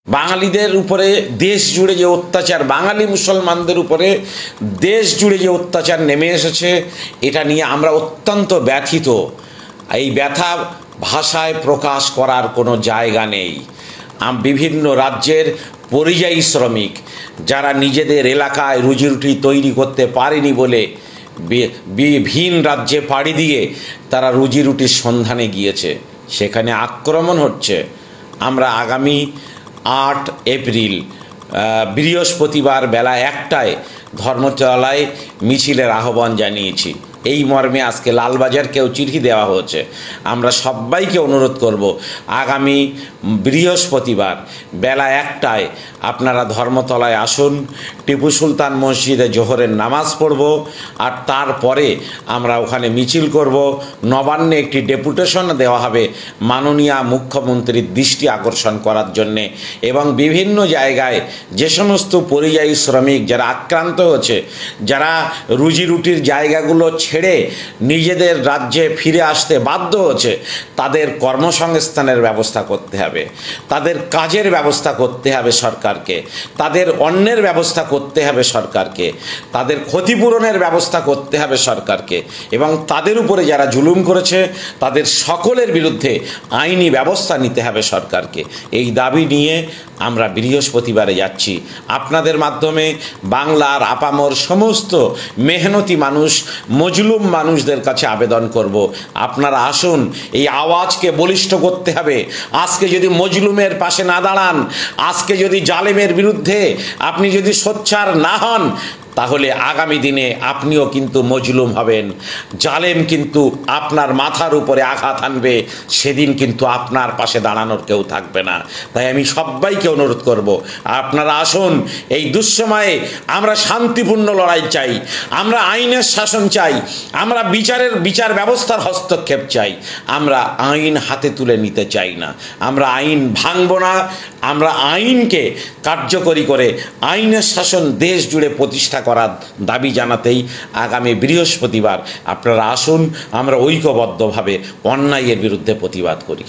বাঙালিদের উপরে দেশ জুড়ে যে অত্যাচার, বাঙালি মুসলমানদের উপরে দেশ জুড়ে যে অত্যাচার নেমে এসেছে, এটা নিয়ে আমরা অত্যন্ত ব্যথিত। এই ব্যথা ভাষায় প্রকাশ করার কোনো জায়গা নেই। বিভিন্ন রাজ্যের পরিযায়ী শ্রমিক যারা নিজেদের এলাকায় রুজিরুটি তৈরি করতে পারেনি বলে ভিন রাজ্যে পাড়ি দিয়ে তারা রুজিরুটির সন্ধানে গিয়েছে, সেখানে আক্রমণ হচ্ছে। আমরা আগামী 8 এপ্রিল বৃহস্পতিবার বেলা 1টায় ধর্মতলায় মিছিলের আহ্বান জানিয়েছি। এই মর্মে আজকে লালবাজারকেও চিঠি দেওয়া হয়েছে। আমরা সবাইকে অনুরোধ করব, আগামী বৃহস্পতিবার বেলা 1টায় আপনারা ধর্মতলায় আসুন। টিপু সুলতান মসজিদে জোহরের নামাজ পড়ব, আর তারপরে আমরা ওখানে মিছিল করব। নবান্নে একটি ডেপুটেশন দেওয়া হবে মাননীয় মুখ্যমন্ত্রীর দৃষ্টি আকর্ষণ করার জন্যে, এবং বিভিন্ন জায়গায় যে সমস্ত পরিযায়ী শ্রমিক যারা আক্রান্ত হচ্ছে, যারা রুজিরুটির জায়গাগুলো ছেড়ে নিজেদের রাজ্যে ফিরে আসতে বাধ্য হচ্ছে, তাদের কর্মসংস্থানের ব্যবস্থা করতে হবে, তাদের কাজের ব্যবস্থা করতে হবে সরকারকে, তাদের অন্যের ব্যবস্থা করতে হবে সরকারকে, তাদের ক্ষতিপূরণের ব্যবস্থা করতে হবে সরকারকে, এবং তাদের উপরে যারা জুলুম করেছে তাদের সকলের বিরুদ্ধে আইনি ব্যবস্থা নিতে হবে সরকারকে। এই দাবি নিয়ে আমরা বৃহস্পতিবারে যাচ্ছি। আপনাদের মাধ্যমে বাংলার আপামর সমস্ত মেহনতি মানুষ, মজলুম মানুষদের কাছে আবেদন করব, আপনারা আসুন। এই আওয়াজকে বলিষ্ঠ করতে হবে। আজকে যদি মজলুমের পাশে না দাঁড়ান, আজকে যদি জালেমের বিরুদ্ধে আপনি যদি সোচ্চার না হন, তাহলে আগামী দিনে আপনিও কিন্তু মজলুম হবেন। জালেম কিন্তু আপনার মাথার উপরে আঘাত আনবে, সেদিন কিন্তু আপনার পাশে দাঁড়ানোর কেউ থাকবে না। তাই আমি সবাইকে অনুরোধ করব, আপনারা আসুন। এই দুঃসময়ে আমরা শান্তিপূর্ণ লড়াই চাই, আমরা আইনের শাসন চাই, আমরা বিচার ব্যবস্থার হস্তক্ষেপ চাই। আমরা আইন হাতে তুলে নিতে চাই না, আমরা আইন ভাঙব না। আমরা আইনকে কার্যকরী করে আইনের শাসন দেশ জুড়ে প্রতিষ্ঠা করার দাবি জানাতেই আগামী বৃহস্পতিবার আপনারা আসুন, আমরা ঐক্যবদ্ধভাবে অন্যায়ের বিরুদ্ধে প্রতিবাদ করি।